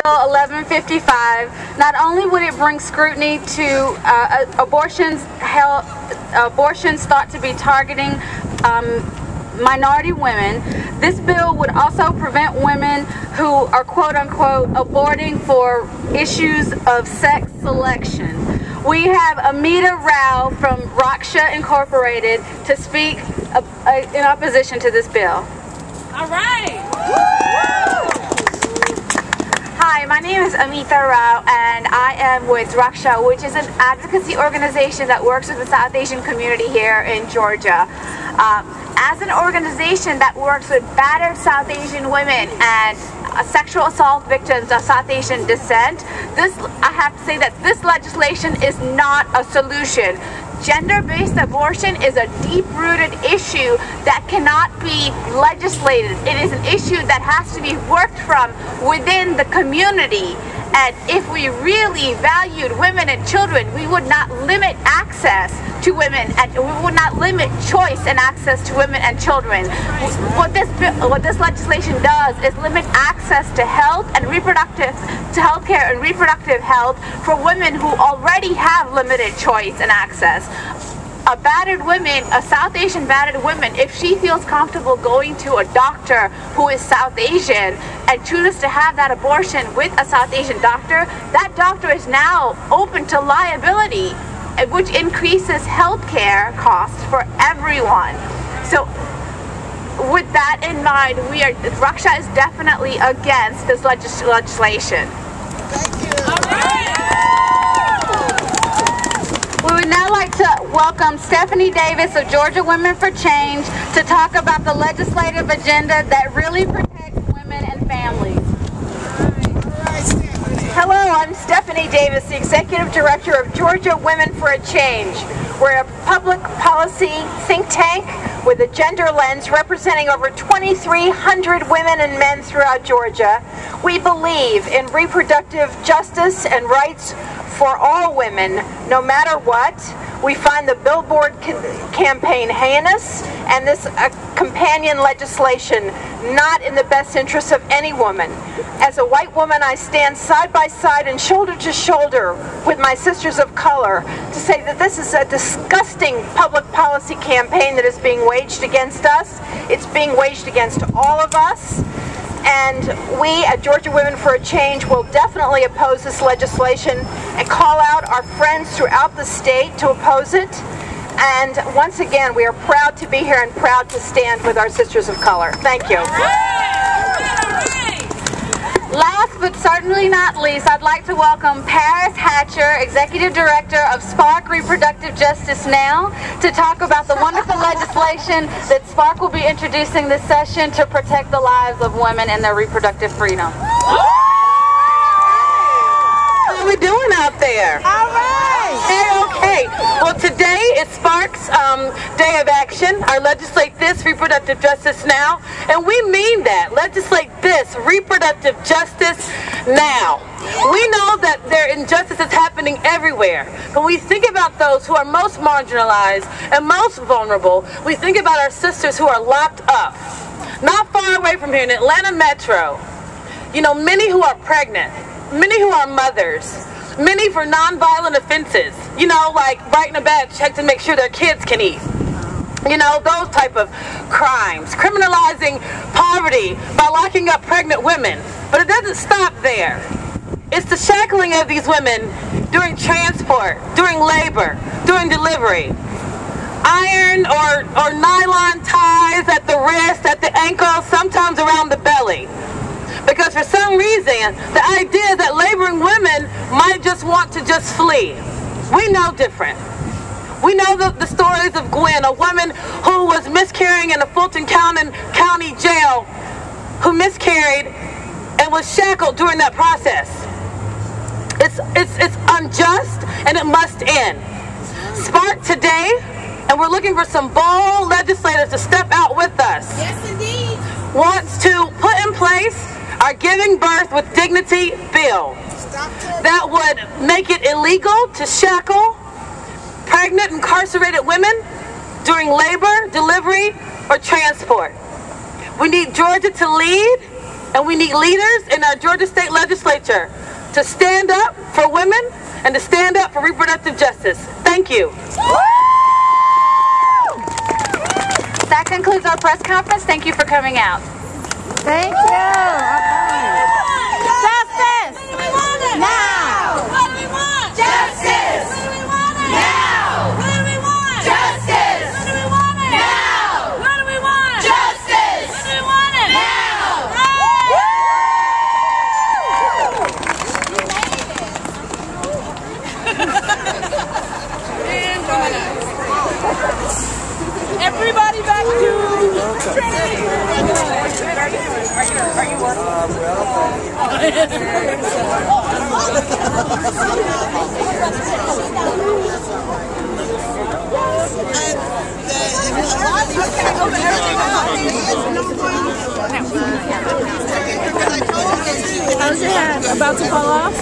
Bill 1155, not only would it bring scrutiny to abortions thought to be targeting minority women, this bill would also prevent women who are quote-unquote aborting for issues of sex selection. We have Anita Rao from Raksha Incorporated to speak in opposition to this bill. All right. Hi, my name is Anita Rao, and I am with Raksha, which is an advocacy organization that works with the South Asian community here in Georgia. As an organization that works with battered South Asian women and sexual assault victims of South Asian descent, I have to say that this legislation is not a solution. Gender-based abortion is a deep-rooted issue that cannot be legislated. It is an issue that has to be worked from within the community. And if we really valued women and children, we would not limit access to women, and we would not limit choice and access to women and children. What this legislation does is limit access to health and healthcare and reproductive health for women who already have limited choice and access. A South Asian battered woman, if she feels comfortable going to a doctor who is South Asian and chooses to have that abortion with a South Asian doctor, that doctor is now open to liability, which increases healthcare costs for everyone. So with that in mind, Raksha is definitely against this legislation. Thank you. All right. We would now like to welcome Stephanie Davis of Georgia Women for Change to talk about the legislative agenda that really protects women and families. Hello, I'm Stephanie Davis, the Executive Director of Georgia Women for a Change. We're a public policy think tank with a gender lens representing over 2,300 women and men throughout Georgia. We believe in reproductive justice and rights for all women, no matter what. We find the billboard campaign heinous and this companion legislation not in the best interest of any woman. As a white woman, I stand side by side and shoulder to shoulder with my sisters of color to say that this is a disgusting public policy campaign that is being waged against us. It's being waged against all of us. And we at Georgia Women for a Change will definitely oppose this legislation and call out our friends throughout the state to oppose it. And once again, we are proud to be here and proud to stand with our sisters of color. Thank you. Last but certainly not least, I'd like to welcome Paris Hatcher, Executive Director of Spark Reproductive Justice Now, to talk about the wonderful legislation that Spark will be introducing this session to protect the lives of women and their reproductive freedom. How are we doing out there? All right. Okay. Well, today is Spark's Day of Action, our Legislate This, Reproductive Justice Now, and we mean that. Legislate this, reproductive justice now. We know that there are injustices happening everywhere, but we think about those who are most marginalized and most vulnerable. We think about our sisters who are locked up, not far away from here in Atlanta Metro. You know, many who are pregnant, many who are mothers, many for nonviolent offenses, you know, like writing a bad check to make sure their kids can eat. You know, those type of crimes. Criminalizing poverty by locking up pregnant women. But it doesn't stop there. It's the shackling of these women during transport, during labor, during delivery. Iron or nylon ties at the wrist, at the ankle, sometimes around the belly. Because for some reason, the idea that laboring women might just want to just flee. We know different. We know the stories of Gwen, a woman who was miscarrying in a Fulton County jail, who miscarried and was shackled during that process. It's unjust and it must end. Spark today, and we're looking for some bold legislators to step out with us. Yes, indeed. Wants to put in place our Giving Birth with Dignity bill that would make it illegal to shackle pregnant, incarcerated women during labor, delivery, or transport. We need Georgia to lead And we need leaders in our Georgia State Legislature to stand up for women and to stand up for reproductive justice. Thank you. That concludes our press conference. Thank you for coming out. Thank you. Justice. Now. What do we want? Justice. What do we want? Now. What do we want? Justice. What do we want? Now. What do we want? Justice. What do we want? Now. Everybody back to training. Are you working? How's your hat? About to fall off?